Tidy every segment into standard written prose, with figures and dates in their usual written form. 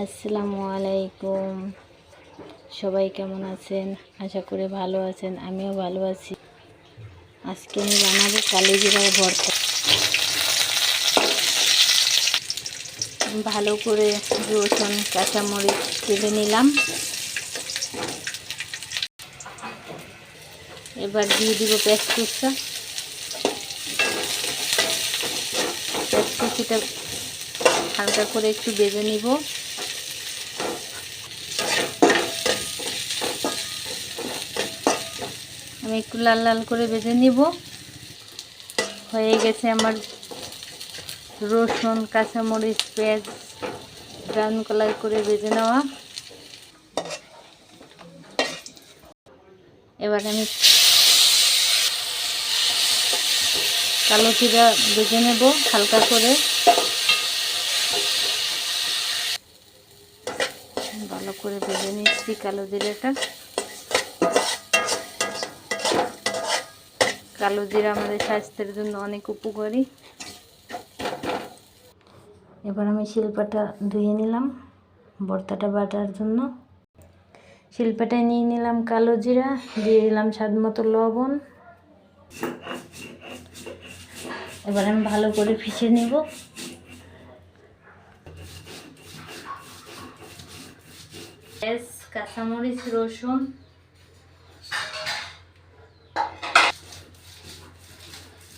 আসসালামু আলাইকুম। সবাই কেমন আছেন? আশা করি ভালো আছেন, আমিও ভালো আছি। আজকে আমি বানাবো কালোজিরার ভর্তা। ভালো করে রসুন কাঁচামরিচ কেটে নিলাম। এবার দিয়ে দিব পেঁয়াজ কুচিটা হালকা করে একটু ভেজে নিব। আমি একটু লাল লাল করে ভেজে নিব। হয়ে গেছে আমার রসুন কাঁচামরিচ পেঁয়াজ ব্রাউন কালার করে ভেজে নেওয়া। এবার আমি কালো জিরা ভেজে নেব হালকা করে। ভালো করে ভেজে নিচ্ছি কালো জিরাটা। কালো জিরা আমাদের স্বাস্থ্যের জন্য অনেক উপকারী। এবার আমি শিলপাটা ধুয়ে নিলাম ভর্তাটা বাটার জন্য। শিলপাটায় নিয়ে নিলাম কালো জিরা, দিয়ে দিলাম স্বাদ মতো লবণ। এবার আমি ভালো করে পিষে নেব। পেঁয়াজ কাঁচামরিচ রসুন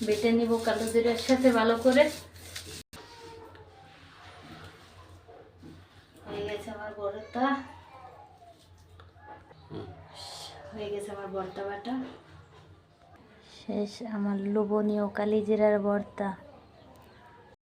বেটে নিব কালো জিরার সাথে ভালো করে। হয়ে গেছে আমার ভর্তা, হয়ে গেছে আমার ভর্তা বাটা। শেষ আমার লোভনীয় কালিজিরার ভর্তা।